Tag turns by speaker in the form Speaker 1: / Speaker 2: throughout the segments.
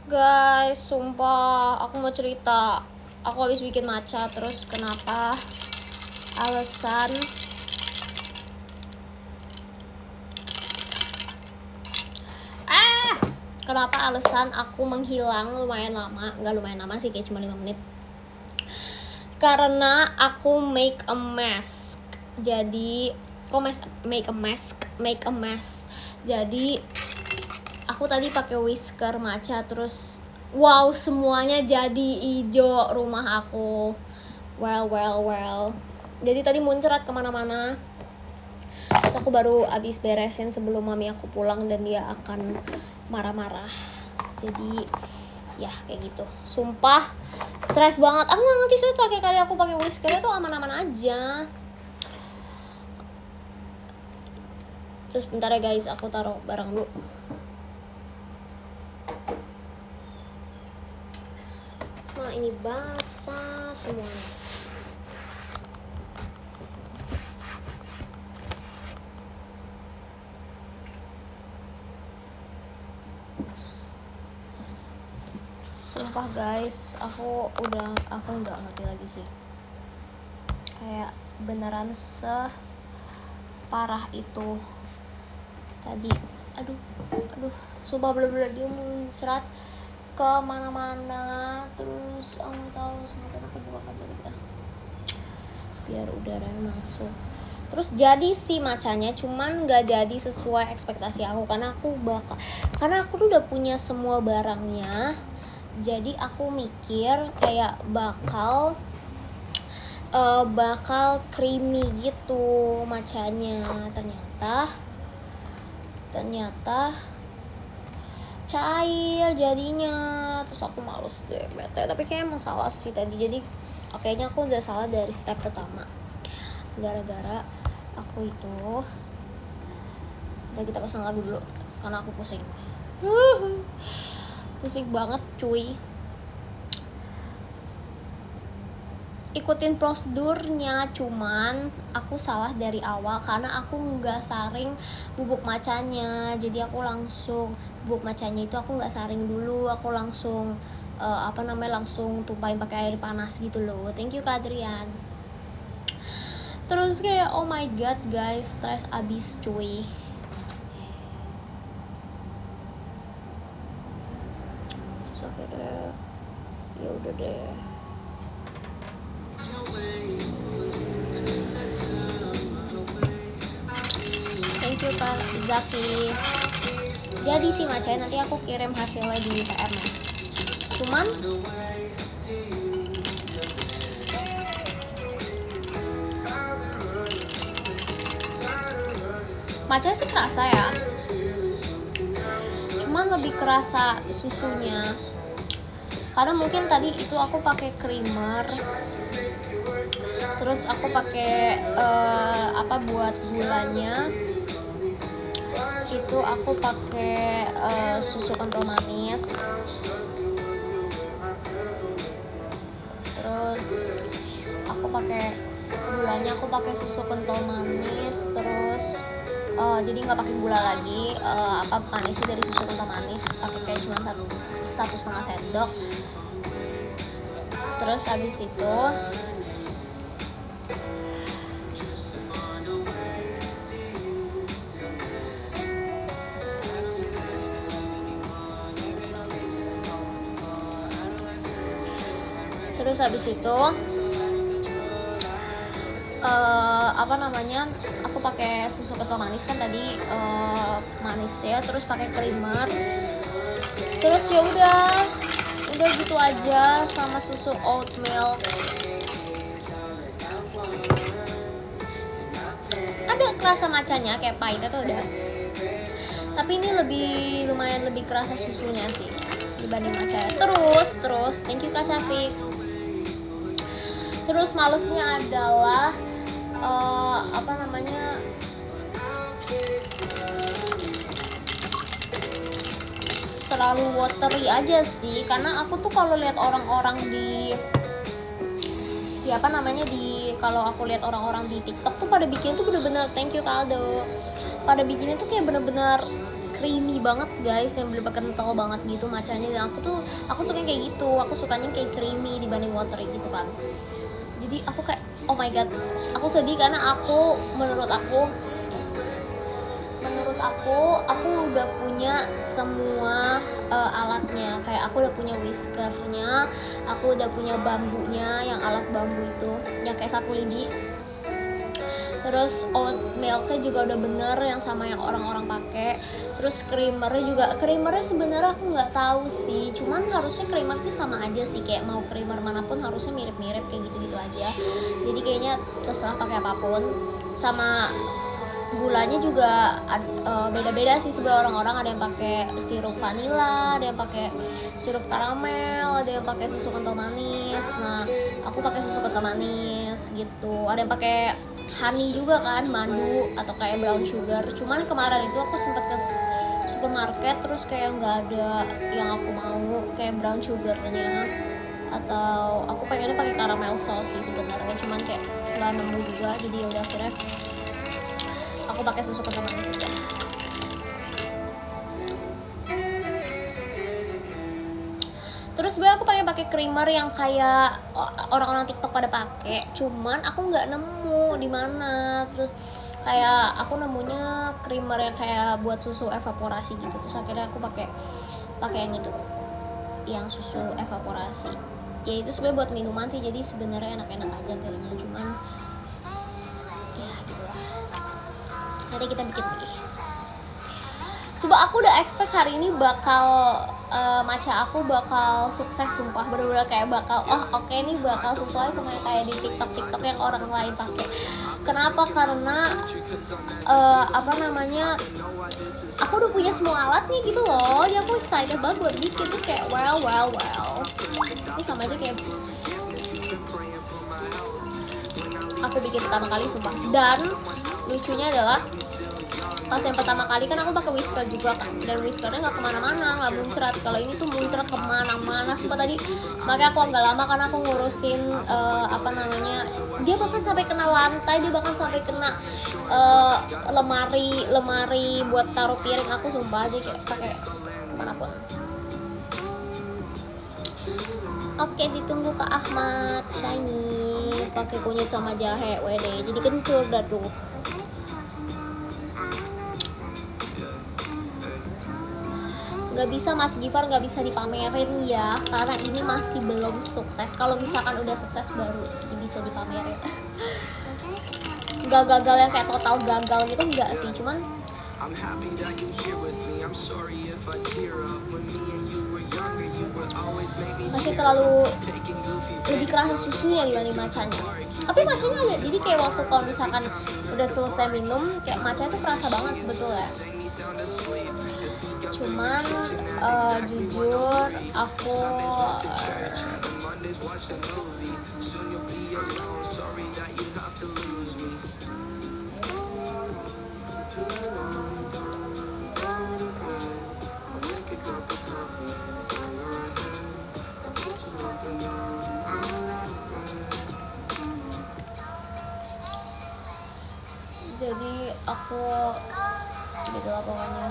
Speaker 1: Guys, sumpah aku mau cerita. Aku habis bikin matcha, terus kenapa alasan kenapa alasan aku menghilang lumayan lama. Nggak lumayan lama sih, kayak cuma 5 menit. Karena aku make a mask. Jadi make a mess. Jadi aku tadi pakai whisker matcha, terus wow, semuanya jadi hijau rumah aku. Well. Jadi tadi muncrat kemana-mana. Terus aku baru abis beresin sebelum mami aku pulang dan dia akan marah-marah. Jadi ya kayak gitu. Sumpah stres banget. Aku nggak ngerti, soalnya terakhir kali aku pakai whisker itu aman-aman aja. Terus bentar ya guys, aku taruh barang dulu. Nah ini basah semuanya. Sumpah guys, aku nggak ngerti lagi sih. Kayak beneran separah itu tadi. Aduh, sumpah bener-bener dia muncrat ke mana-mana. Terus nggak tahu, semoga kita buka kaca kita biar udaranya masuk. Terus jadi sih macanya, cuman nggak jadi sesuai ekspektasi aku karena aku tuh udah punya semua barangnya. Jadi aku mikir kayak bakal creamy gitu macanya. Ternyata cair jadinya. Terus aku males deh, bete. Tapi kayak emang salah sih tadi. Jadi kayaknya aku udah salah dari step pertama. Gara-gara aku itu udah, kita pasang lagu dulu karena aku pusing. Pusing banget cuy. Ikutin prosedurnya, cuman aku salah dari awal karena aku nggak saring bubuk macanya. Jadi aku langsung bubuk macanya itu aku nggak saring dulu, aku langsung langsung tumpahin pakai air panas gitu loh. Thank you Kak Adrian. Terus kayak oh my god guys, stres abis cuy. Terus akhirnya ya udah deh. Thank you Kak Zaki. Jadi sih macanya nanti aku kirim hasilnya di PM. Cuman macanya sih kerasa ya, cuman lebih kerasa susunya karena mungkin tadi itu aku pakai creamer, terus aku pakai buat gulanya itu aku pakai susu kental manis, terus aku pakai gulanya, aku pakai susu kental manis, terus jadi nggak pakai gula lagi. Manisnya dari susu kental manis pakai kayak cuma 1,5 sendok. Terus habis itu aku pakai susu kental manis kan tadi, manis ya, terus pakai creamer, terus ya udah gitu aja sama susu oat milk. Ada kerasa macanya kayak pahitnya tuh udah, tapi ini lumayan lebih kerasa susunya sih dibanding matcha. Terus thank you Kak Syafiq. Terus malesnya adalah terlalu watery aja sih, karena aku tuh kalau lihat orang-orang kalau aku lihat orang-orang di TikTok tuh pada bikin tuh bener-bener, thank you Kaldo, pada bikinnya tuh kayak bener-bener creamy banget guys, yang bener-bener kental banget gitu macanya. Dan aku suka yang kayak gitu, aku sukanya kayak creamy dibanding watery gitu kan. Jadi aku kayak oh my god, aku sedih karena menurut aku udah punya semua alatnya. Kayak aku udah punya whiskernya, aku udah punya bambunya, yang alat bambu itu yang kayak sapu lidi. Terus oat milknya juga udah bener yang sama yang orang-orang pakai. Terus creamernya sebenarnya aku nggak tahu sih, cuman harusnya creamer tuh sama aja sih, kayak mau creamer manapun harusnya mirip-mirip kayak gitu-gitu aja. Jadi kayaknya terserah pakai apapun. Sama gulanya juga beda-beda sih sebenarnya, orang-orang ada yang pakai sirup vanila, ada yang pakai sirup karamel, ada yang pakai susu kental manis. Nah aku pakai susu kental manis gitu. Ada yang pakai honey juga kan, madu atau kayak brown sugar. Cuman kemarin itu aku sempat ke supermarket terus kayak nggak ada yang aku mau, kayak brown sugarnya, atau aku pengennya pakai caramel sauce sih sebenarnya, cuman kayak nggak nemu juga. Jadi yaudah akhirnya aku pakai susu kental manis aja. Terus sebenarnya aku pengen pakai creamer yang kayak orang-orang TikTok pada pakai, cuman aku nggak nemu di mana. Terus kayak aku nemunya creamer yang kayak buat susu evaporasi gitu. Terus akhirnya aku pakai yang itu, yang susu evaporasi. Ya itu sebenarnya buat minuman sih, jadi sebenarnya enak-enak aja kayaknya. Cuman ya gitulah. Nanti kita bikin lagi. Sumpah aku udah expect hari ini bakal matcha aku bakal sukses, sumpah bener-bener kayak bakal oke, nih bakal sesuai sama yang kayak di TikTok yang orang lain pakai. Kenapa? Karena aku udah punya semua alatnya gitu loh. Jadi aku excited banget buat bikin. Terus kayak well ini sama aja kayak aku bikin pertama kali sumpah. Dan lucunya adalah pas yang pertama kali kan aku pakai whisker juga kan, dan whiskernya nggak kemana-mana, nggak muncrat. Kalau ini tuh muncrat kemana-mana sumpah tadi. Makanya aku agak lama karena aku ngurusin dia bahkan sampai kena lantai, dia bahkan sampai kena lemari buat taruh piring aku, sumpah aja kayak pakai kemanapun. Oke, ditunggu Kak Ahmad shiny pakai kunyit sama jahe WD, jadi kencur dah tuh. Nggak bisa Mas Gifar, nggak bisa dipamerin ya, karena ini masih belum sukses. Kalau misalkan udah sukses baru bisa dipamerin. Nggak gagal yang kayak total gagal gitu, nggak sih, cuman masih terlalu lebih kerasa susunya dibanding matchanya. Tapi matchanya ada, jadi kayak waktu kalau misalkan udah selesai minum, kayak matcha itu kerasa banget sebetulnya. Cuman jujur aku gitu lah pokoknya.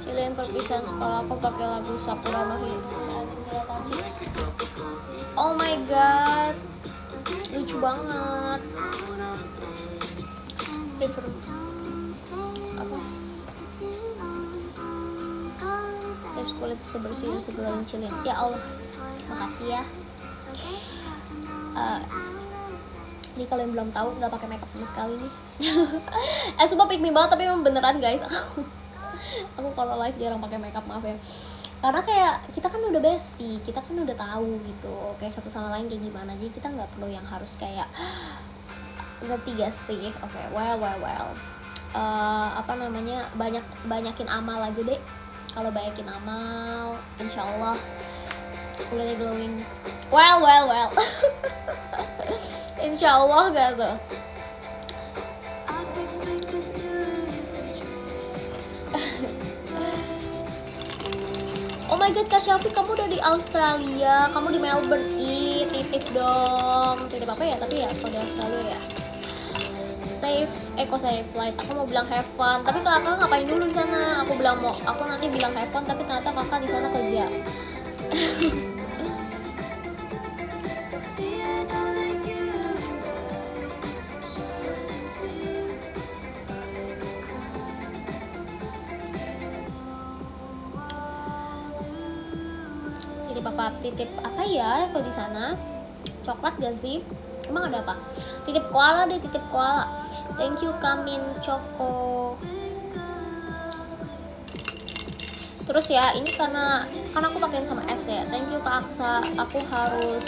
Speaker 1: Cilen perpisahan sekolah aku pakai lagu Sakura no Hitachi. Oh my god, lucu banget. Tips kulit sebersih sebelum cilin. Ya Allah, makasih ya. Ini kalau yang belum tahu, nggak pakai makeup sama sekali nih. Sumpah pick me banget, tapi emang beneran guys. Aku kalau live jarang pakai makeup, maaf ya. Karena kayak kita kan udah bestie, kita kan udah tahu gitu, kayak satu sama lain kayak gimana. Jadi kita nggak perlu yang harus kayak ngerti gak sih? Oke, well. Banyakin amal aja deh. Kalau banyakin amal, insyaallah kulitnya glowing. Well. Insyaallah gak tuh. Oh my my god Kak Syafiq, kamu udah di Australia, kamu di Melbourne. Titip dong. Titip apa ya, tapi ya kalau di Australia ya kok save flight. Aku mau bilang have fun, tapi kakak ngapain dulu di sana? Aku nanti bilang have fun, tapi ternyata kakak di sana kerja. Titip apa ya kalau di sana? Coklat gak sih? Emang ada apa? Titip koala deh, titip koala. Thank you Kamin Choco. Terus ya, ini karena aku pakein sama es ya. Thank you Kak Aksa. Aku harus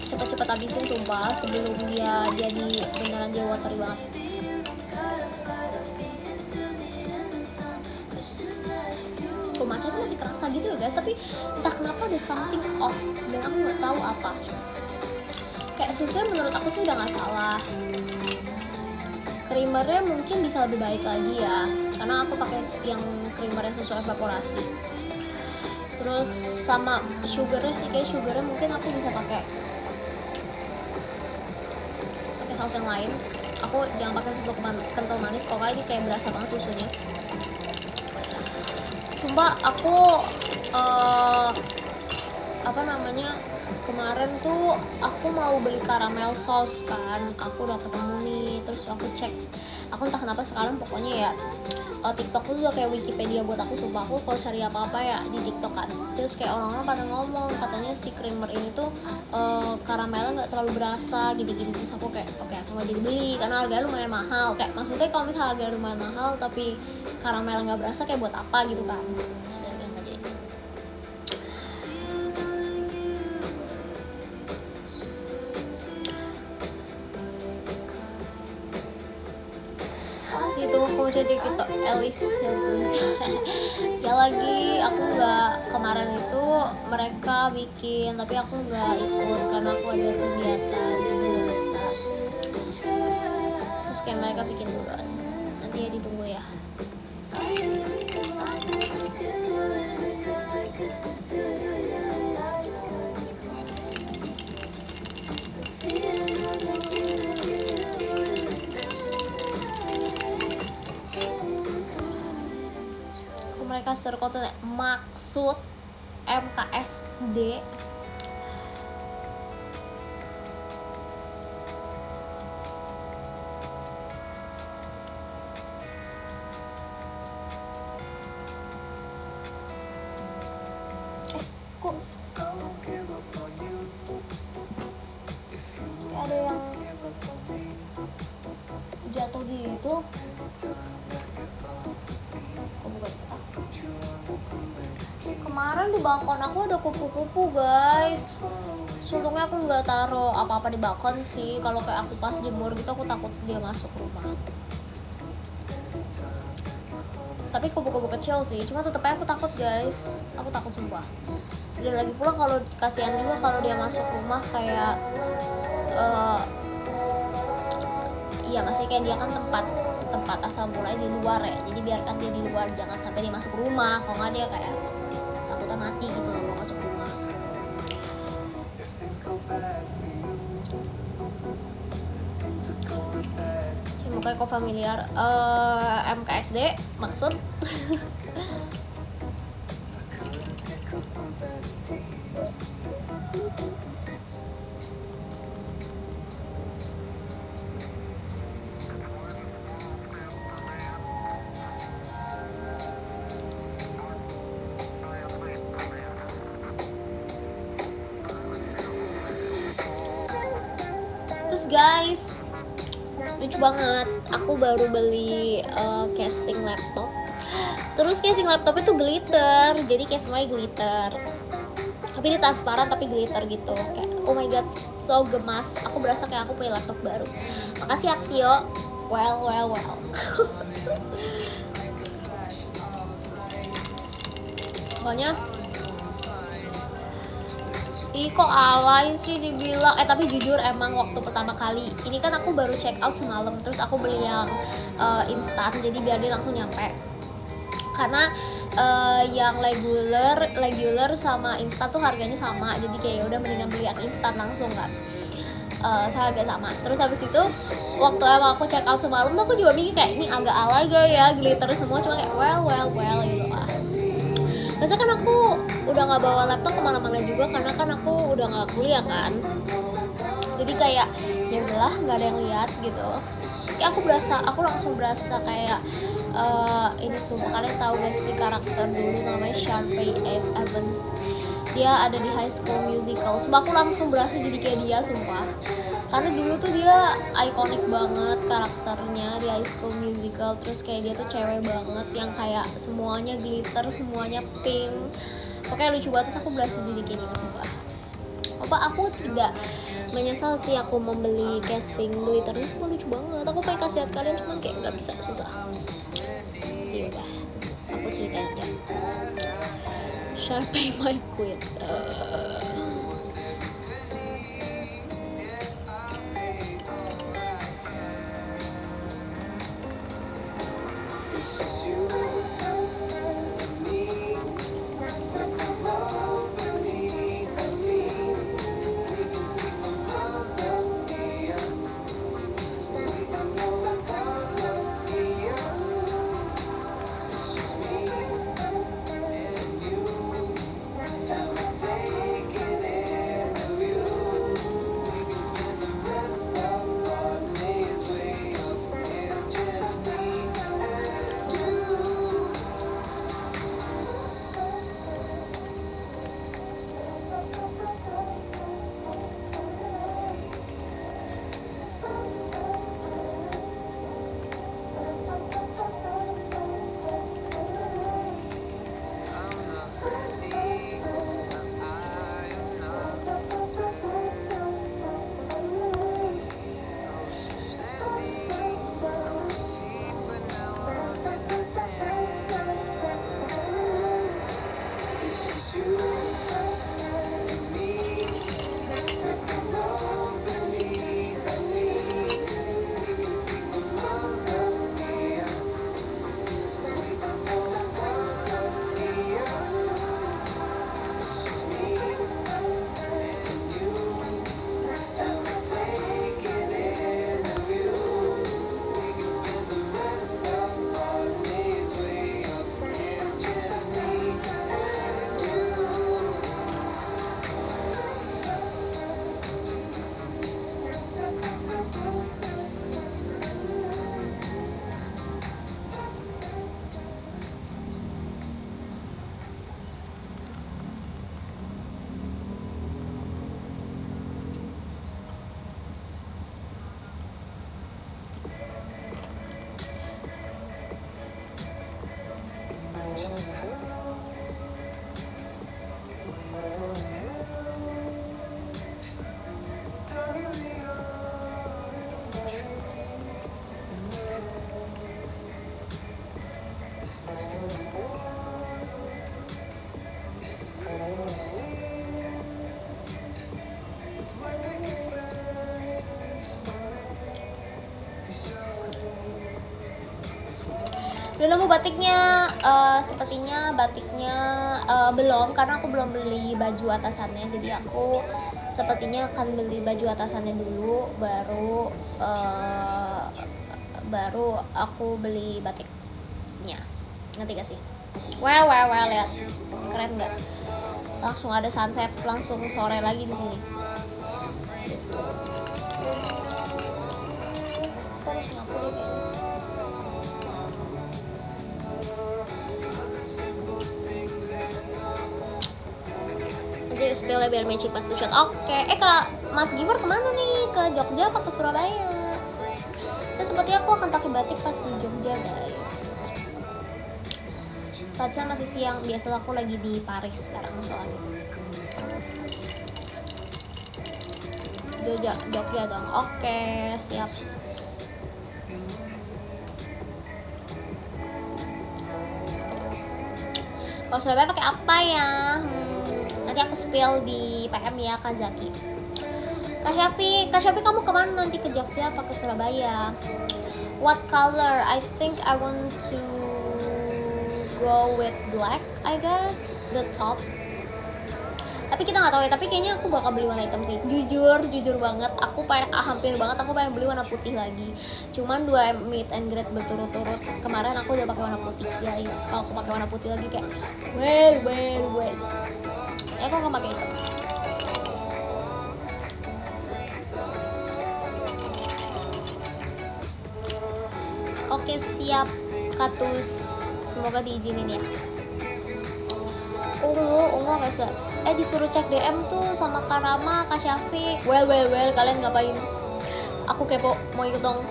Speaker 1: cepet-cepet habisin sumpah sebelum dia jadi beneran dia watery banget. Matcha tuh masih kerasa gitu ya guys, tapi entah kenapa ada something off dan aku nggak tahu apa. Kayak susunya menurut aku sih udah nggak salah, creamernya mungkin bisa lebih baik lagi ya, karena aku pakai yang creamer yang susu evaporasi. Terus sama sugarnya sih, kayak sugarnya mungkin aku bisa pakai saus yang lain. Aku jangan pakai susu kental manis, kalau ini kayak berasa banget susunya. Sumpah aku kemarin tuh aku mau beli caramel sauce kan, aku udah ketemu nih, terus aku cek, aku entah kenapa sekarang pokoknya ya TikTok tuh udah kayak Wikipedia buat aku. Sumpah aku kalau cari apa-apa ya di TikTok kan, terus kayak orang-orang pada ngomong katanya si creamer ini tuh karamelnya nggak terlalu berasa gini-gini. Terus aku kayak oke, aku nggak jadi beli karena harganya lumayan mahal. Kayak maksudnya kalau misalnya harganya lumayan mahal tapi karamelnya nggak berasa, kayak buat apa gitu kan. Terus ya, nggak jadi. Gitu aku jadi kita Alice ya lagi aku nggak, kemarin itu mereka bikin tapi aku nggak ikut karena aku ada kegiatan jadi nggak bisa. Terus kayak mereka bikin duluan, nanti ya ditunggu ya. Mereka serkoten maksud MKSD kok kayak ada yang jatuh gitu. Kemarin di balkon aku ada kupu-kupu guys. Untungnya aku nggak taruh apa-apa di balkon sih. Kalau kayak aku pas jemur gitu aku takut dia masuk rumah. Tapi kupu-kupu kecil sih, cuma tetep aja aku takut guys. Aku takut sumpah. Dan lagi pula kalau kasihan juga kalau dia masuk rumah kayak iya maksudnya kayak dia kan tempat asal mulanya di luar ya, jadi biarkan dia di luar, jangan sampai dia masuk rumah. Kalau nggak dia kayak takutnya mati gitu loh masuk rumah. Mukanya kok familiar. MKSD maksud guys, lucu banget. Aku baru beli casing laptop. Terus casing laptop itu glitter, jadi kayak semuanya glitter. Tapi ini transparan tapi glitter gitu. Kayak oh my god, so gemas. Aku berasa kayak aku punya laptop baru. Makasih Axio. Well. Pokoknya kok alay sih dibilang. Tapi jujur emang waktu pertama kali ini kan aku baru check out semalam, terus aku beli yang instan jadi biar dia langsung nyampe. Karena yang regular sama instan tuh harganya sama, jadi kayak ya udah mendingan beli yang instan langsung kan. Seharga sama. Terus habis itu waktu emang aku check out semalam tuh aku juga mikir kayak ini agak alay gak ya, glitter semua, cuma kayak well gitu lah. Masa kan aku udah nggak bawa laptop kemana-mana juga karena kan aku udah nggak kuliah kan, jadi kayak ya udahlah nggak ada yang lihat gitu. Terus aku langsung berasa kayak ini sumpah, kalian tahu gak sih karakter dulu namanya Sharpay Evans, dia ada di High School Musical. Sumpah aku langsung berasa jadi kayak dia sumpah, karena dulu tuh dia ikonik banget karakternya di High School Musical. Terus kayak dia tuh cewek banget yang kayak semuanya glitter, semuanya pink, pokoknya lucu banget. Terus aku berasa jadi kayak dia sumpah. Aku tidak menyesal sih aku membeli casing glitternya, semua lucu banget. Aku pengen kasih lihat kalian cuman kayak nggak bisa, susah. Ya udah, aku ceritain aja. Sharpay might quit. Udah nemu batiknya? Sepertinya batiknya belum, karena aku belum beli baju atasannya. Jadi aku sepertinya akan beli baju atasannya dulu, baru aku beli batiknya. Ngerti gak sih? Well, lihat keren nggak? Langsung ada sunset, langsung sore lagi di sini. Spill biar matching pas shot. Oke. Kak Mas Giver kemana nih? Ke Jogja apa ke Surabaya? Sepertinya aku akan pakai batik pas di Jogja guys. Padahal masih siang, biasa aku lagi di Paris sekarang soalnya. Jogja dong. Oke, siap. Kalau Surabaya pakai apa ya? Nanti aku spill di PM ya Kak Zaki. Kak Syafi kamu kemana nanti, ke Jogja apa ke Surabaya? What color? I think I want to go with black I guess, the top. Tapi kita nggak tahu ya, tapi kayaknya aku bakal beli warna hitam sih. Jujur banget, aku hampir banget aku pengen beli warna putih lagi. Cuman 2 meet and greet berturut-turut kemarin aku udah pakai warna putih guys. Kalau aku pakai warna putih lagi kayak well. Aku akan pakai hitam. Oke, siap Katus, semoga diizinin ya. Ungu agak suka. Disuruh cek DM tuh sama Karama, Kak Syafiq. Well, kalian ngapain? Aku kepo, mau ikut dong.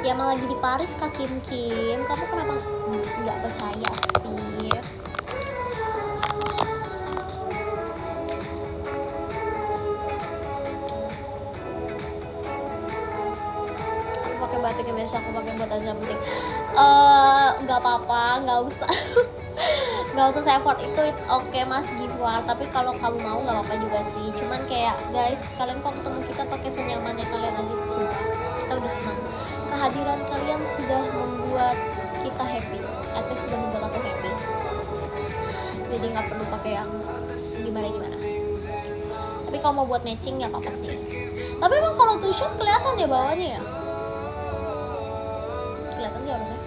Speaker 1: Ya malah lagi di Paris Kak Kim. Kamu kenapa nggak percaya sih? Batik yang biasa aku pakai buat aja penting. Nggak apa-apa, nggak usah se-effort itu, it's okay Mas Gifwar. Tapi kalau kamu mau nggak apa-apa juga sih. Cuman kayak guys, kalian kalau ketemu kita pakai senyamannya kalian aja, sumpah kita udah senang. Kehadiran kalian sudah membuat kita happy, at least sudah membuat aku happy. Jadi nggak perlu pakai yang gimana. Tapi kalau mau buat matching ya apa-apa sih. Tapi emang kalau two shot kelihatan ya bawahnya ya. Kelihatan sih harusnya.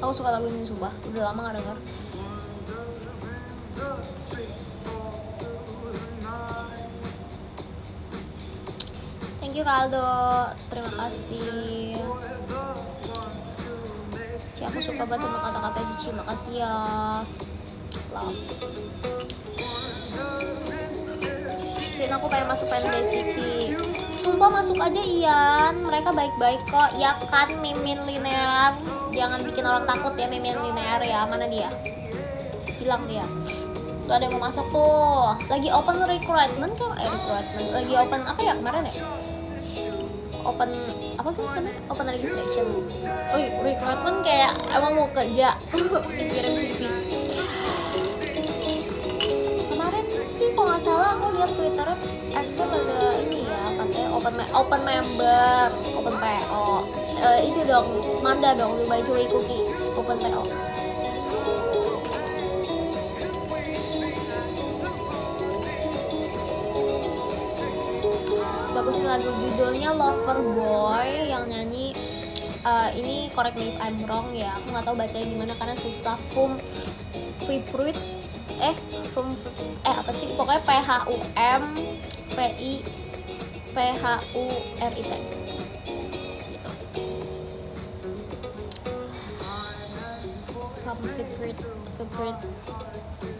Speaker 1: Aku suka lagu ini sumpah, udah lama gak denger. Thank you Kaldo, terima kasih. Aku suka banget sama kata-kata Cici, makasih ya. Love. Sin, aku pengen masuk fanbase Cici. Sumpah masuk aja Ian, mereka baik-baik kok. Ya kan Mimin Linear. Jangan bikin orang takut ya Mimin Linear ya. Mana dia? Hilang dia. Tuh ada yang mau masuk tuh. Lagi open recruitment kan? Recruitment. Lagi open apa ya kemarin ya? Open apa sih namanya? Open registration. Oh iya, recruitment kayak emang mau kerja. Dikirim CV. Kemarin sih kalau nggak salah aku lihat Twitternya Exxon ada ini ya, katanya open member, open PO. Itu dong, Manda dong, Dubai Cuy Cookie, open PO. Bagus nih lagu, judulnya Loverboy, yang nyanyi ini correct me if I'm wrong ya, aku nggak tahu bacanya gimana karena susah. Fumvipruit apa sih, pokoknya PHUMVIPHURIT gitu. Fumvipruit.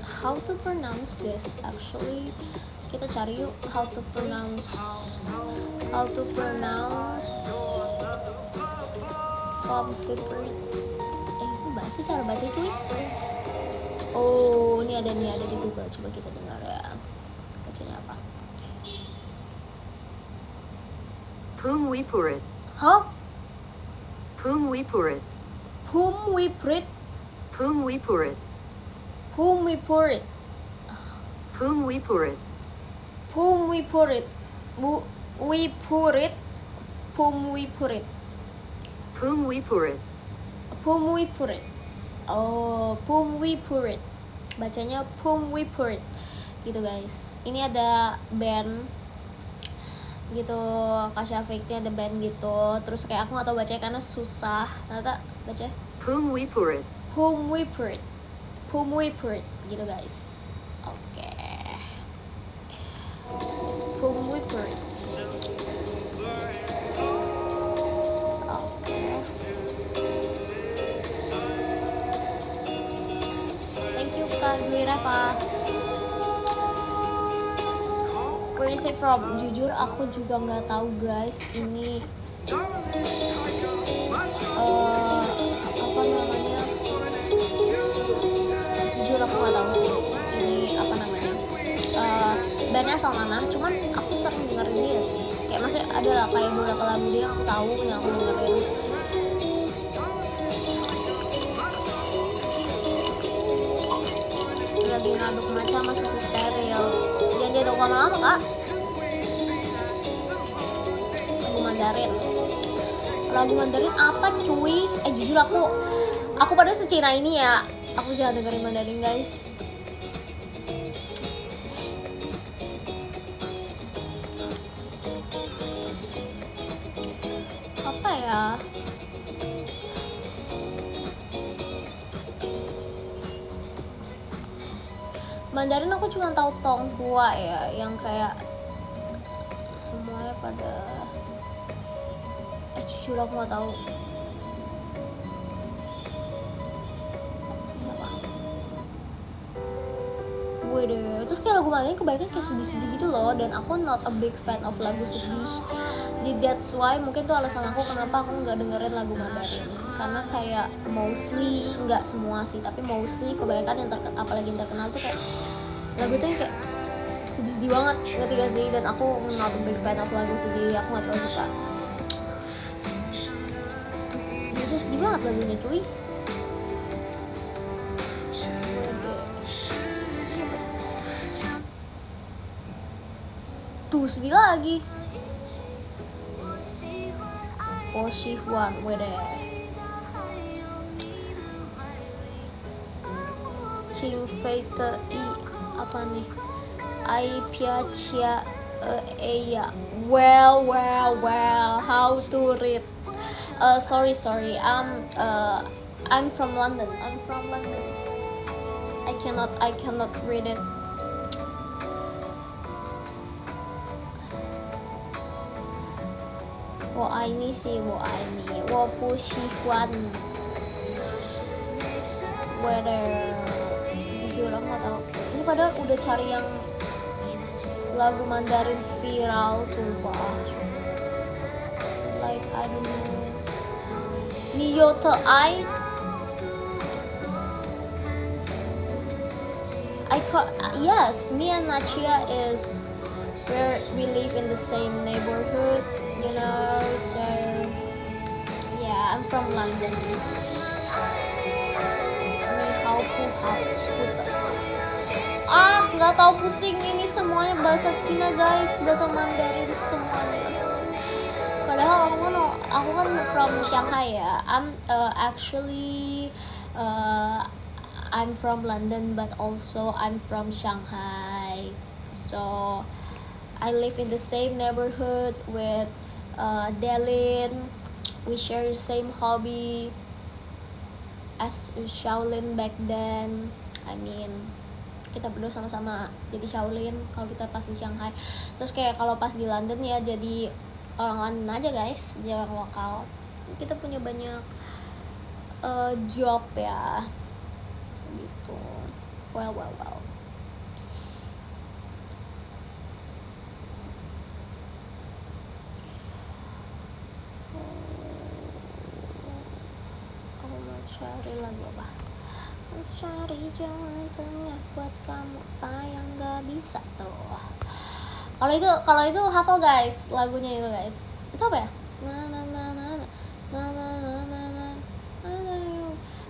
Speaker 1: How to pronounce this actually? Kita cari yuk how to pronounce Fumvipruit. Ini bahasa cara baca cuy. Oh, ini ada di Google. Coba kita dengar ya. Bacanya apa?
Speaker 2: Fumvipruit.
Speaker 1: Hah?
Speaker 2: Fumvipruit.
Speaker 1: Fumvipruit.
Speaker 2: Fumvipruit.
Speaker 1: Fumvipruit.
Speaker 2: Fumvipruit.
Speaker 1: Fumvipruit. Fumvipruit. Fumvipruit. Oh, Fumvipruit. Bacanya Fumvipruit. Gitu guys. Ini ada band gitu, Kak Syafiqnya ada band gitu. Terus kayak aku gak tahu bacanya karena susah. Ternyata baca
Speaker 2: Fumvipruit.
Speaker 1: Fumvipruit gitu guys. Oke. Fumvipruit. Oke. Thank you Kak Dwi Reva. you say from? Jujur aku juga nggak tahu guys. Ini apa namanya? Jujur aku nggak tahu sih. Ini apa namanya? Bandnya asal mana? Cuman aku sering dengerin dia sih. Kayak masih ada lah kayak beberapa lagu dia yang aku tahu yang aku dengerin. Lagi ngaduk matcha sama susu steril. Jangan jatuh lama-lama kak. Lagu Mandarin apa cuy? Jujur aku pada secina ini ya. Aku jangan dengerin Mandarin guys. Apa ya? Mandarin aku cuma tahu Tonghua ya, yang kayak semuanya pada jujur aku nggak tahu. Wede, terus kayak lagu Mandarin kebanyakan kayak sedih-sedih gitu loh, dan aku not a big fan of lagu sedih. Jadi that's why mungkin tuh alasan aku kenapa aku nggak dengerin lagu Mandarin, karena kayak mostly, nggak semua sih, tapi mostly kebanyakan yang apalagi yang terkenal tuh kayak lagu tuh yang kayak sedih-sedih banget, ngerti gak sih? Dan aku not a big fan of lagu sedih, aku nggak terlalu suka. Tuh sedih banget lagunya cuy. Tuh sedih lagi. Poshihuan, wede. Ching Fei Te I apa nih? Ai Piacia Eya. Well, how to read? Sorry. I'm from London. I cannot read it. Wo aini sih, wo pu shihuan. Weather. Jujur aku nggak tahu. Ini padahal udah cari yang lagu Mandarin viral, sumpah. Like I don't know. Niyoto I yes, me and Nachia is where we live in the same neighborhood, you know. So yeah, I'm from London. Nggak tahu pusing ini semuanya bahasa Cina guys, bahasa Mandarin semuanya. Padahal aku kan from Shanghai ya. I'm from London, but also I'm from Shanghai. So I live in the same neighborhood with Delin. We share the same hobby as Shaolin back then. I mean, kita berdua sama-sama jadi Shaolin kalau kita pas di Shanghai. Terus kayak kalau pas di London ya jadi orang London aja guys, jadi orang lokal. Kita punya banyak job ya gitu. Well. Aku mau cari lagu apa? Cari jalan tengah buat kamu apa yang gak bisa tuh. Kalau itu hafal guys lagunya itu guys. Itu apa ya?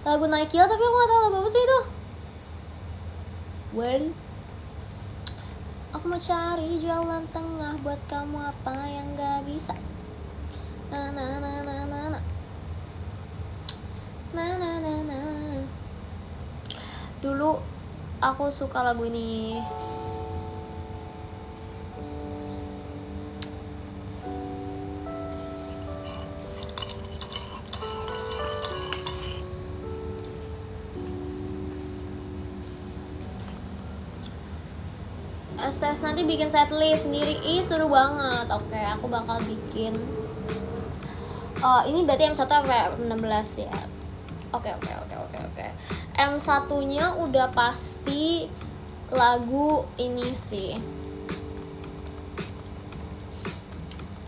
Speaker 1: Lagu Nike tapi aku gak tahu lagu apa sih itu. Well, aku mau cari jalan tengah buat kamu apa yang gak bisa. Dulu aku suka lagu ini. STS nanti bikin setlist sendiri, seru banget. Oke, aku bakal bikin. Ini berarti M1 sampai M16 ya. Oke. M1-nya udah pasti lagu ini sih.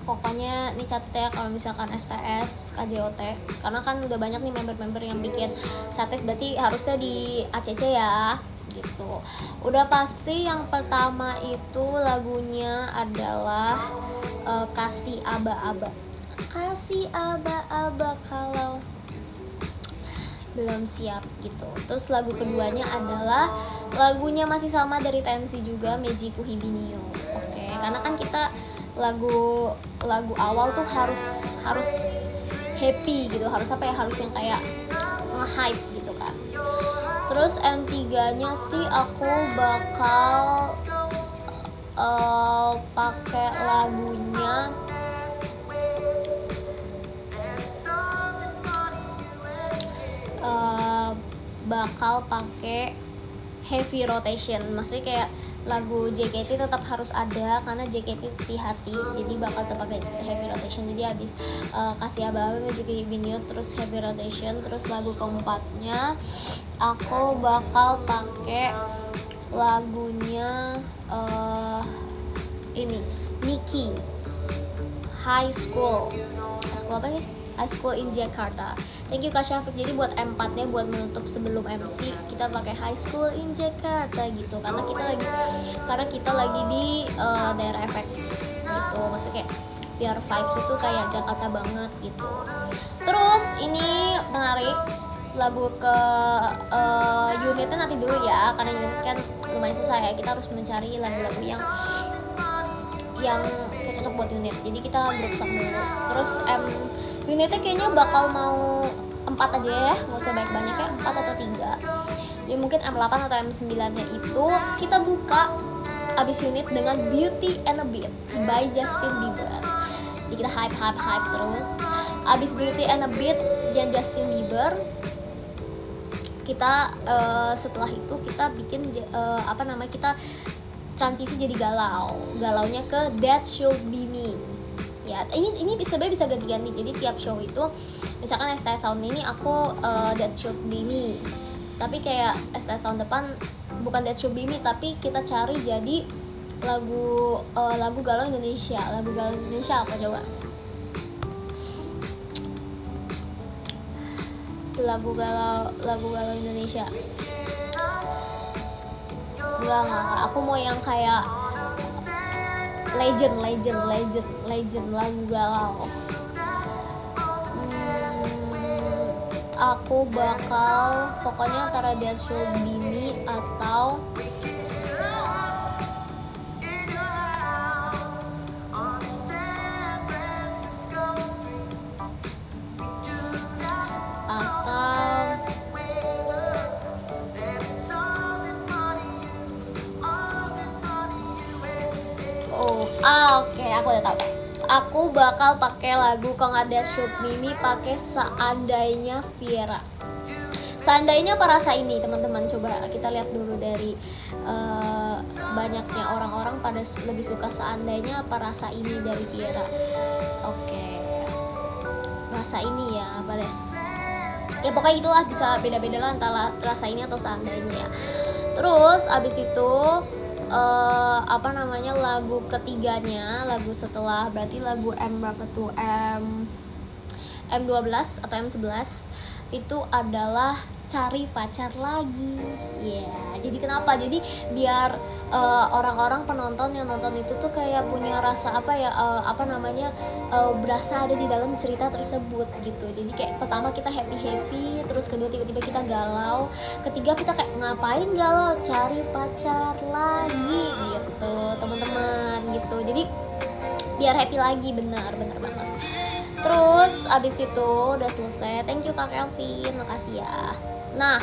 Speaker 1: Pokoknya nih catat ya kalau misalkan STS, KJOT, karena kan udah banyak nih member-member yang bikin STS, berarti harusnya di ACC ya gitu. Udah pasti yang pertama itu lagunya adalah Kasih Aba-aba. Kasih aba-aba kalau belum siap gitu. Terus lagu keduanya adalah lagunya masih sama dari Tensi juga, Mejiku Hibinio. Oke, karena kan kita lagu awal tuh harus happy gitu, harus apa ya, harus yang kayak nge-hype gitu kan. Terus M3-nya sih aku bakal pakai lagunya bakal pakai heavy rotation, maksudnya kayak lagu JKT tetap harus ada karena JKT di hati, jadi bakal terpakai heavy rotation. Jadi habis Kasih Aba-aba, Mejiku Hibinio, terus heavy rotation. Terus lagu keempatnya aku bakal pakai lagunya ini Nikki, High School apa guys? High School in Jakarta. Thank you Kak Syafiq. Jadi buat M4 nya buat menutup sebelum MC kita pakai High School in Jakarta gitu, karena kita lagi di daerah FX gitu, maksudnya kayak biar vibes itu kayak Jakarta banget gitu. Terus ini menarik, lagu ke unitnya nanti dulu ya, karena unit kan lumayan susah ya, kita harus mencari lagu-lagu yang cocok buat unit, jadi kita grup sak dulu. Terus unitnya kayaknya bakal mau 4 aja ya, nggak usah banyak-banyak ya, 4 atau 3 ya, mungkin M8 atau M9 nya itu kita buka abis unit dengan Beauty and a Beat by Justin Bieber. Jadi kita hype terus. Abis Beauty and a Beat dan Justin Bieber, kita setelah itu kita bikin kita transisi jadi galaunya ke That Should Be Me ya. Ini bisa ganti-ganti, jadi tiap show itu misalkan STS tahun ini aku That Should Be Me, tapi kayak STS tahun depan bukan That Should Be Me, tapi kita cari jadi lagu galau Indonesia. Lagu galau Indonesia apa coba? Lagu galau Indonesia. Enggak, aku mau yang kayak legend lagu galau. Aku bakal pokoknya antara That Should Be Me atau oke, aku udah tahu. Aku bakal pakai lagu kalau nggak That Should Be Me, pakai Seandainya Vira. Seandainya apa rasa ini, teman-teman? Coba kita lihat dulu dari banyaknya orang-orang pada lebih suka Seandainya apa rasa ini dari Vira. Oke, rasa ini ya, apa deh? Ya pokoknya itulah, bisa beda-beda lah antara rasa ini atau Seandainya. Terus abis itu lagu ketiganya, lagu setelah berarti lagu M berapa tuh, M12 atau M11 itu adalah Cari Pacar Lagi ya. Jadi kenapa? Jadi biar orang-orang penonton yang nonton itu tuh kayak punya rasa berasa ada di dalam cerita tersebut gitu. Jadi kayak pertama kita happy, terus kedua tiba-tiba kita galau, ketiga kita kayak ngapain galau, cari pacar lagi gitu teman-teman gitu. Jadi biar happy lagi, benar banget. Terus abis itu udah selesai. Thank you Kak Kelvin, makasih ya. Nah,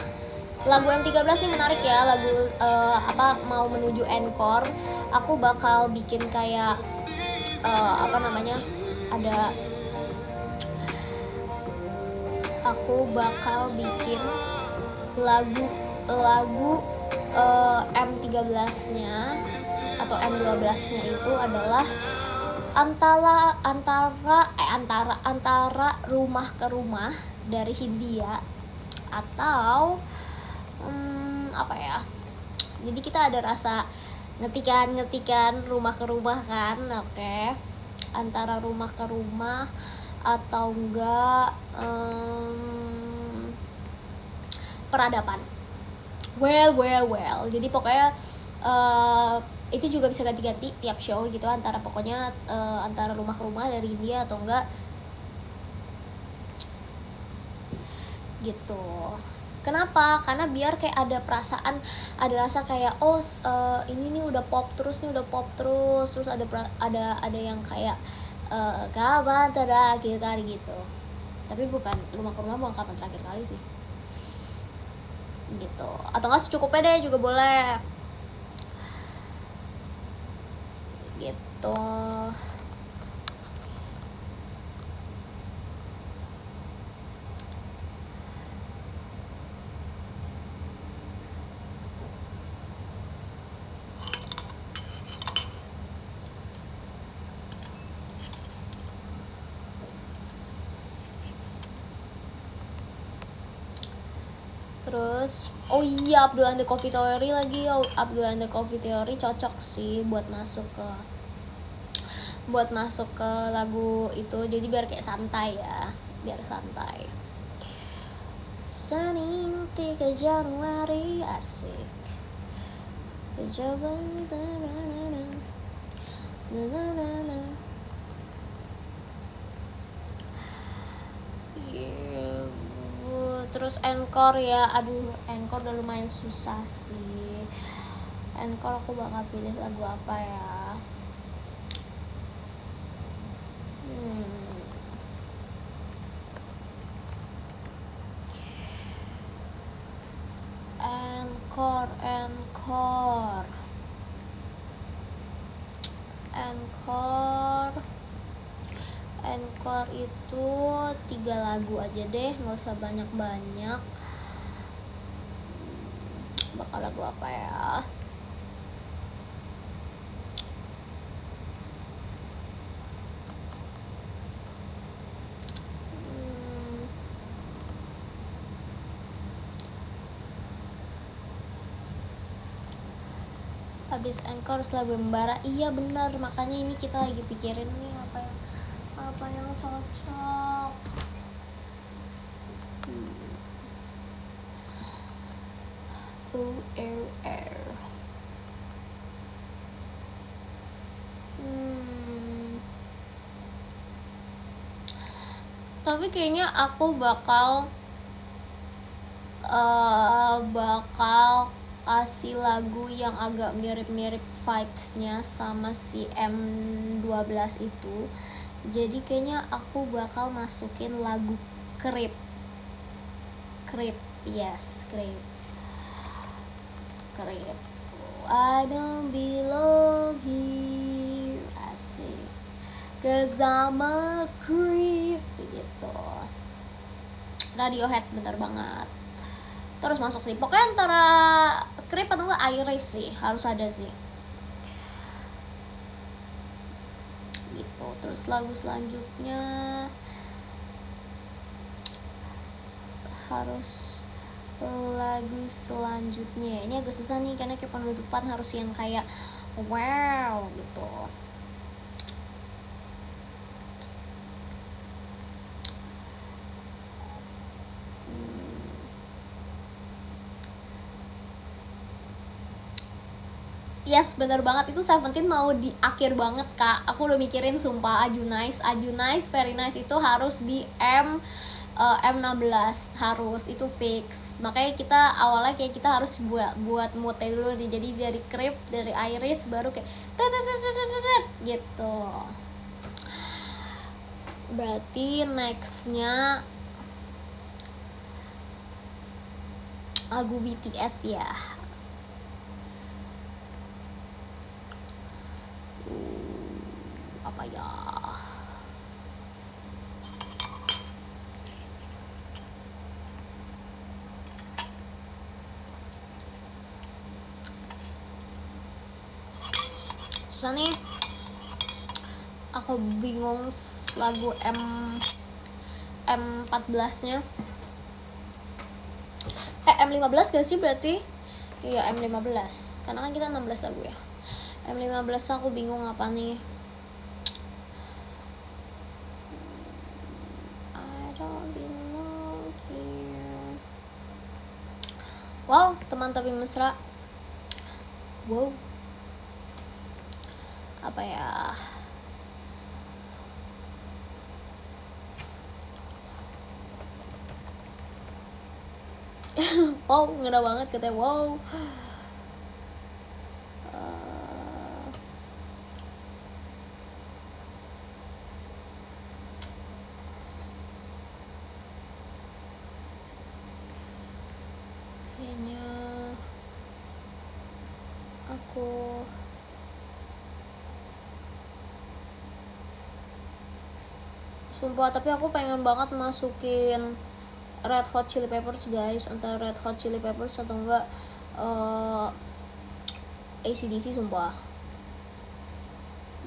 Speaker 1: lagu M13 nih menarik ya, lagu mau menuju encore. Aku bakal bikin kayak aku bakal bikin lagu M13-nya atau M12-nya itu adalah antara Rumah ke Rumah dari Hindia atau jadi kita ada rasa ngetikan Rumah ke Rumah kan. Oke. antara rumah ke rumah atau enggak peradaban. Well, jadi pokoknya itu juga bisa ganti-ganti tiap show gitu, antara pokoknya antara rumah ke rumah dari India atau enggak gitu. Kenapa? Karena biar kayak ada perasaan, ada rasa kayak ini nih udah pop terus terus ada yang kayak kapan terakhir kali gitu. Tapi bukan rumah ke rumah, bukan kapan terakhir kali sih gitu. Atau enggak secukupnya deh juga boleh gitu. Terus Abdul and the Coffee Theory lagi. Abdul and the Coffee Theory cocok sih buat masuk ke lagu itu, jadi biar kayak santai ya, biar santai. Senin 3 Januari asik. Coba terus encore ya, aduh encore udah lumayan susah sih. Encore aku bakal pilih lagu apa ya? Encore itu 3 lagu aja deh, nggak usah banyak-banyak. Bakal lagu apa ya? Habis encore lagu Membara. Iya benar, makanya ini kita lagi pikirin nih apa yang cocok. Tapi kayaknya aku bakal kasih lagu yang agak mirip-mirip vibes-nya sama si M12 itu. Jadi kayaknya aku bakal masukin lagu Creep. Yes, Creep. I don't belong here, asik, 'cause I'm a creep gitu. Radiohead bener banget. Terus masuk sih, pokoknya antara Creep atau enggak Iris sih, harus ada sih gitu. Terus lagu selanjutnya ini agak susah nih, karena kayak penutupan harus yang kayak wow gitu. Yes, bener banget, itu Seventeen mau di akhir banget kak. Aku udah mikirin sumpah. Aju nice, very nice itu harus di M16 harus, itu fix. Makanya kita awalnya kayak kita harus buat moodnya dulu nih. Jadi dari Creep, dari Iris, baru kayak gitu. Berarti nextnya lagu BTS ya. Apa ya? Susah nih. Aku bingung lagu M14-nya. M15 gak sih berarti? Iya, M15. Karena kan kita 16 lagu ya. M15 aku bingung apa nih. don't belong here. Wow, teman tapi mesra. Wow. Apa ya? Wow, ngena banget katanya. Wow. Kayaknya aku sumpah, tapi aku pengen banget masukin Red Hot Chili Peppers guys, antara Red Hot Chili Peppers atau enggak AC/DC. Sumpah,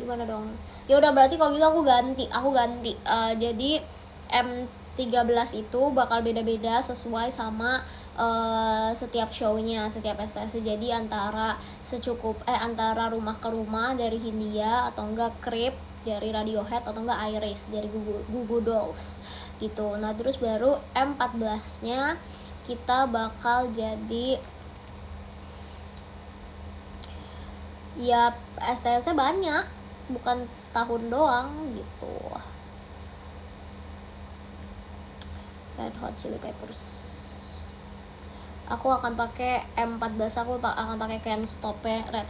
Speaker 1: gimana dong? Ya udah, berarti kalau gitu aku ganti. Jadi M13 itu bakal beda-beda sesuai sama setiap show-nya, setiap STS. Jadi antara antara Rumah ke Rumah dari Hindia, atau enggak Creep dari Radiohead, atau enggak Iris dari Goo Goo Dolls gitu. Nah terus baru M14 nya kita bakal jadi ya STS nya banyak, bukan setahun doang gitu. Red Hot Chili Peppers, aku akan pakai M14, aku akan pakai Can't Stop Red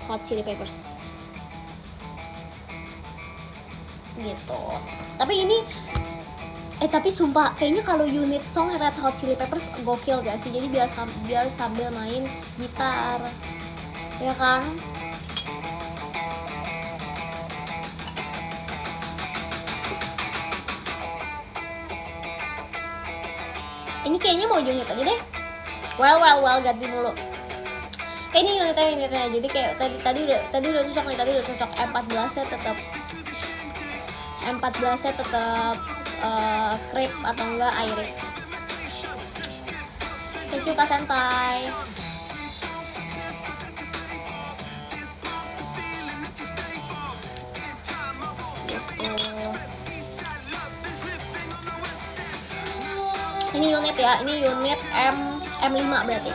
Speaker 1: Hot Chili Peppers gitu. Tapi sumpah kayaknya kalau unit song Red Hot Chili Peppers gokil gak sih? Jadi biar sambil main gitar, ya kan? Ini kayaknya mau unit aja deh. Well, ganti mulu. Ini unitnya. Jadi kayak tadi udah cocok nih, M14 nya tetap Creep atau enggak Iris. Thank you Kak Senpai. Ini unit ya, ini unit M5 berarti.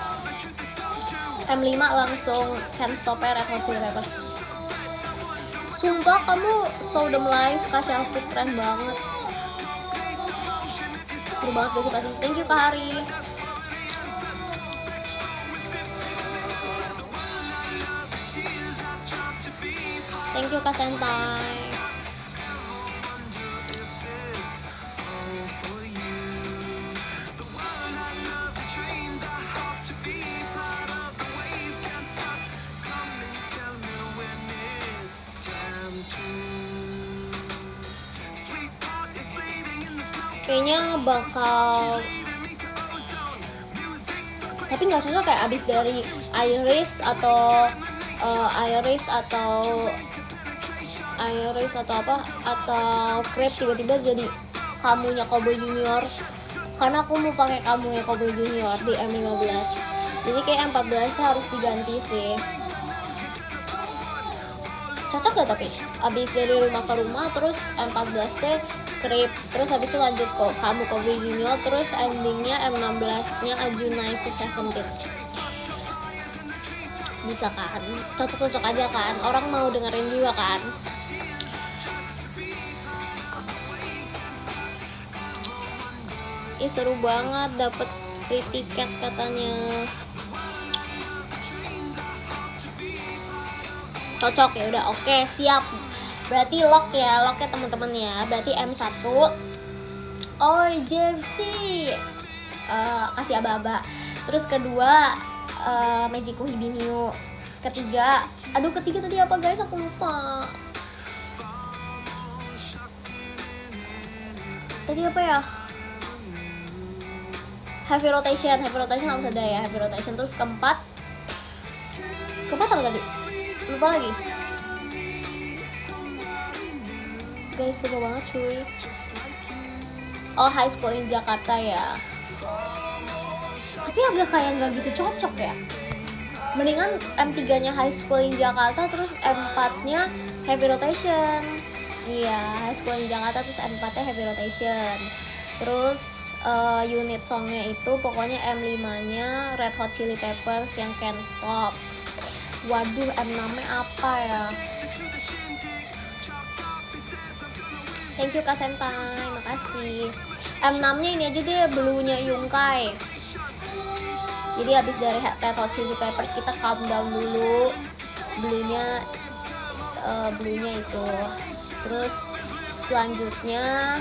Speaker 1: M5 langsung Can't Stop Red Hot Chili Peppers. Sumpah kamu show them live Kak Syafiq, keren banget. Seru banget gak sih pasti. Thank you Kak Hari. Thank you Kak Senpai. Kayaknya bakal, tapi nggak cocok kayak abis dari Iris atau Creep tiba-tiba jadi kamunya Cowboy Junior, karena aku mau pakai kamunya Cowboy Junior di M15. Jadi kayak M14 harus diganti sih. Cocok gak tapi abis dari Rumah ke Rumah, terus M14 nya Creep, terus habis itu lanjut kok kamu Cowboy Junior, terus endingnya M16 nya Ajunice 17. Bisa kan? Cocok aja kan? Orang mau dengerin juga kan? Ih seru banget, dapet free tiket katanya. Cocok ya udah, oke siap. Berarti lock ya teman-teman ya. Berarti M1 JMC kasih aba-aba. Terus kedua Magiku Hibiniu. Ketiga tadi apa guys, aku lupa. Tadi apa ya? Heavy rotation harus ada ya, heavy rotation. Terus keempat apa tadi? Lupa lagi. Guys, lupa banget cuy. High School in Jakarta ya. Tapi agak kayak nggak gitu cocok ya. Mendingan M3 nya High School in Jakarta, terus M4 nya Heavy Rotation. Iya, High School in Jakarta terus M4 nya Heavy Rotation. Terus unit songnya itu pokoknya M5-nya Red Hot Chili Peppers yang Can't Stop. Waduh, M6-nya apa ya? Thank you Kak Sentai, makasih. M6-nya ini aja deh, Blue-nya Yungkai. Jadi habis dari Red Hot Chili Peppers kita calm down dulu. Blue-nya itu. Terus selanjutnya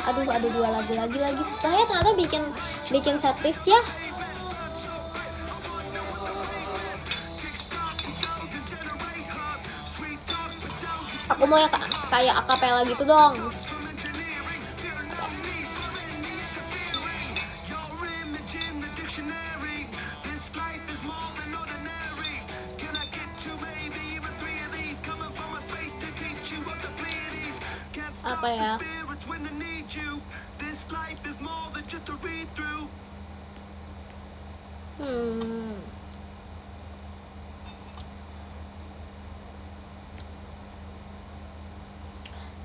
Speaker 1: aduh 2 lagu lagi susah ya ternyata bikin setlist ya. Aku mau ya kayak akapela gitu dong. Apa ya?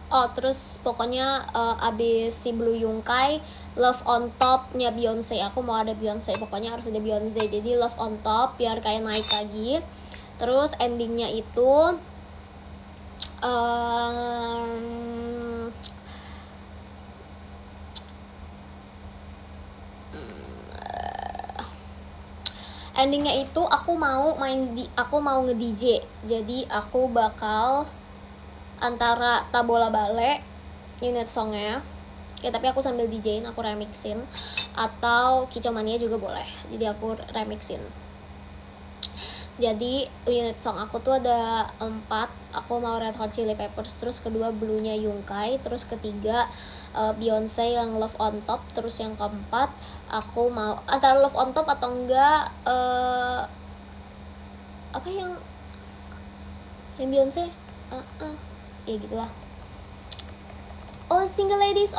Speaker 1: Oh, terus pokoknya abis si Blue Yungkai, Love on Top-nya Beyonce. Aku mau ada Beyonce, pokoknya harus ada Beyonce. Jadi Love on Top biar kayak naik lagi. Terus endingnya itu endingnya itu aku mau nge-DJ. Jadi aku bakal antara Tabola Bale unit songnya ya, tapi aku sambil DJ-in, aku remixin, atau Kicau Mania juga boleh, jadi aku remixin. Jadi unit song aku tuh ada 4. Aku mau Red Hot Chili Peppers, terus kedua Blue-nya Yungkai, terus ketiga Beyonce yang Love on Top, terus yang keempat aku mau antara Love on Top atau enggak apa yang Beyonce ya gitulah. Single ladies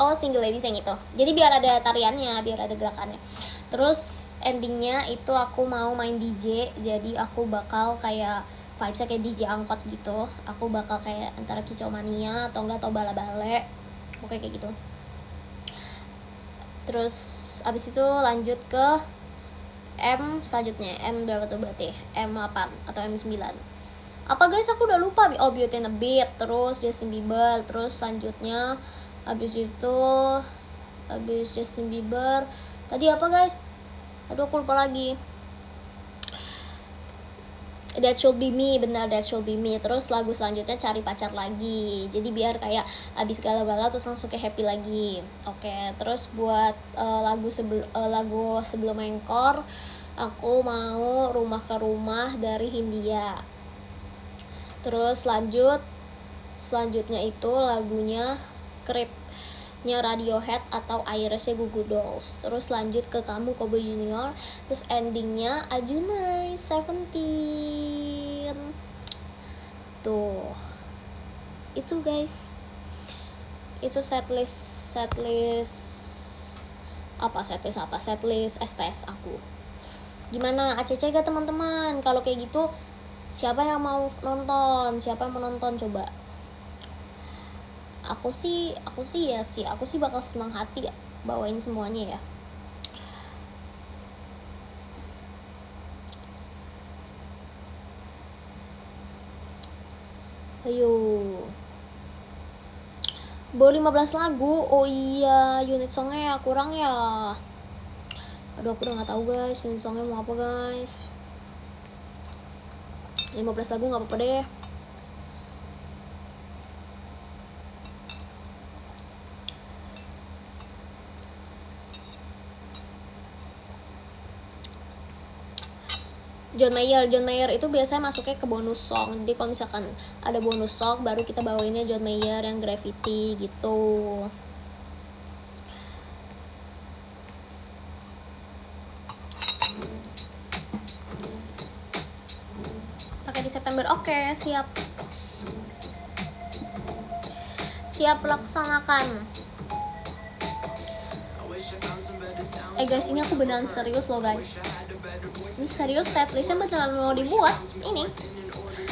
Speaker 1: yang itu. Jadi biar ada tariannya, biar ada gerakannya. Terus endingnya itu aku mau main DJ. Jadi aku bakal kayak vibesnya kayak DJ angkot gitu. Aku bakal kayak antara Kicau Mania atau enggak Tabola Bale, pokoknya kayak gitu. Terus abis itu lanjut ke M selanjutnya. M berapa tuh berarti? M8 atau M9. Apa guys, aku udah lupa. Oh, Beauty and the Beat, terus Justin Bieber, terus selanjutnya abis Justin Bieber tadi apa guys? Aduh, aku lupa lagi. That Should Be Me, benar, That Should Be Me. Terus lagu selanjutnya Cari Pacar Lagi. Jadi biar kayak abis galau-galau terus langsung kayak happy lagi. Oke, terus buat lagu sebelum encore aku mau Rumah ke Rumah dari Hindia. Terus selanjutnya itu lagunya Creep-nya Radiohead atau Iris-nya Goo Goo Dolls. Terus lanjut ke Kamu Kobe Junior. Terus endingnya Ajunai 17. Tuh. Itu guys. Itu setlist STS aku. Gimana ACC gak teman-teman? Kalau kayak gitu siapa yang mau nonton coba? Aku sih bakal senang hati bawain semuanya ya. Ayo, baru 15 lagu. Oh iya, unit songnya ya kurang ya. Aduh, aku udah gak tahu guys unit songnya mau apa guys. 15 lagu gak apa-apa deh. John Mayer itu biasanya masuknya ke bonus song. Jadi kalau misalkan ada bonus song baru kita bawainnya John Mayer yang Gravity gitu. Pakai di September. Oke, siap laksanakan. Guys, ini aku beneran serius loh guys. Ini serius, setlistnya beneran mau dibuat. Ini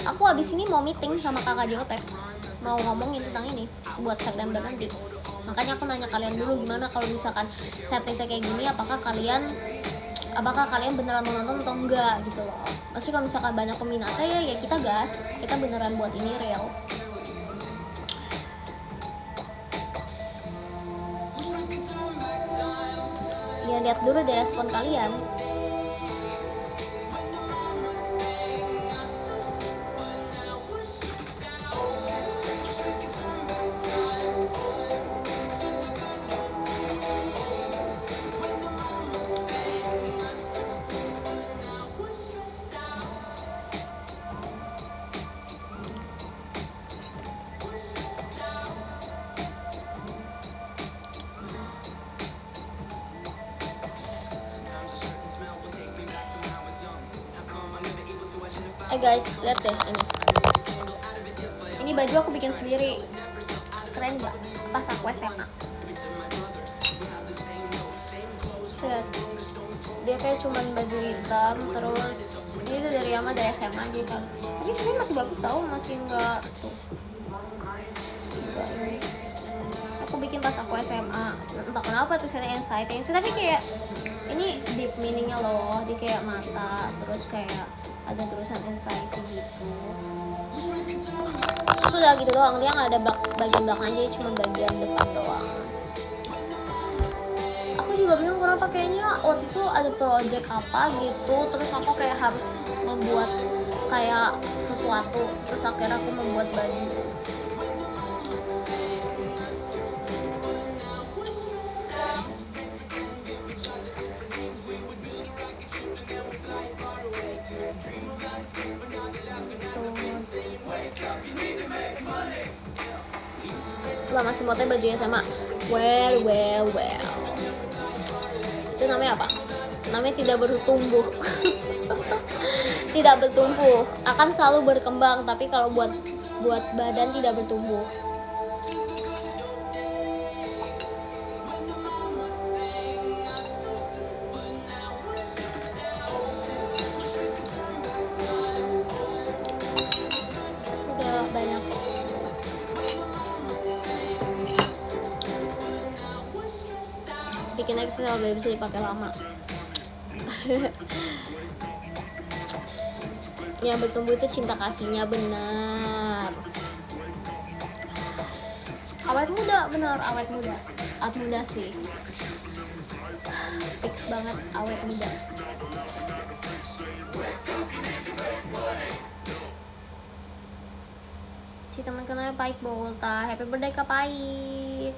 Speaker 1: aku abis ini mau meeting sama kakak JOT. mau ngomongin tentang ini buat September nanti. Makanya aku nanya kalian dulu gimana kalau misalkan setlistnya kayak gini, apakah kalian beneran mau nonton atau enggak gitu loh. Maksudnya kalau misalkan banyak peminatnya ya kita gas, kita beneran buat ini real. Ya lihat dulu deh respon kalian. Guys, lihat deh ini. Ini baju aku bikin sendiri. Keren nggak? Pas aku SMA. Lihat. Dia kayak cuman baju hitam, terus dia itu dari Yama dari SMA gitu. Tapi sebenarnya masih bagus tau, masih nggak tuh. Aku bikin pas aku SMA. Entah kenapa tuh saya anxiety, tapi kayak ini deep meaningnya loh. Dia kayak mata, terus kayak ada tulisan anxiety gitu. Sudah gitu doang, dia nggak ada bagian belakang aja, cuma bagian depan doang. Aku juga bingung kenapa, kayaknya waktu itu ada project apa gitu, terus aku kayak harus membuat kayak sesuatu, terus akhirnya aku membuat baju. Lah masih mau baju SMA. Well. Itu namanya apa? Namanya tidak bertumbuh. Tidak bertumbuh, akan selalu berkembang, tapi kalau buat badan tidak bertumbuh. Udah banyak. Bikin Excel biar bisa dipakai lama. Yang bertumbuh itu cinta kasihnya, benar. Awet muda, benar, awet muda sih, fix banget awet muda. Si teman kenalnya Paik Bolta, happy birthday Kak Paik.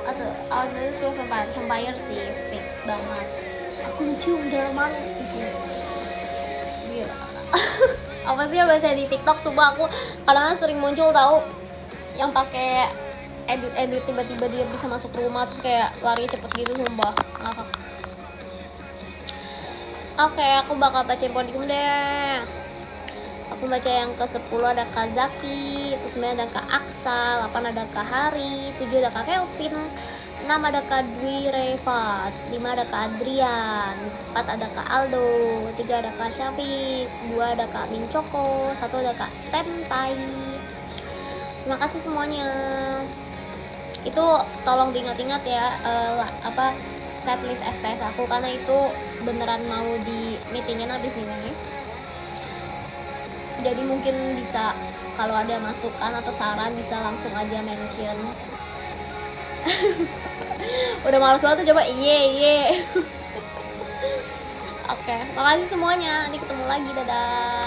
Speaker 1: Atau vampire sih, fix banget. Aku mencium udah males di sini. Gila. Apa sih yang biasa di TikTok? Sumpah aku kadang sering muncul tahu yang pakai edit tiba-tiba dia bisa masuk rumah terus kayak lari cepet gitu, sumpah ngakak. Oke, aku bakal baca podium deh. Aku baca yang ke-10 ada Kak Zaki, terus 9 ada Kak Aksa, 8 ada Kak Hari, 7 ada Kak Kelvin, 6 ada Kak Dwi Revat, 5 ada Kak Adrian, 4 ada Kak Aldo, 3 ada Kak Syafiq, 2 ada Kak Mincoko, 1 ada Kak Sentai. Terima kasih semuanya. Itu tolong diingat-ingat ya, setlist STS aku, karena itu beneran mau di meetingin abis ini. Jadi mungkin bisa kalau ada masukan atau saran bisa langsung aja mention. Udah males banget tuh, coba iye. Oke, makasih semuanya. Nanti ketemu lagi, dadah.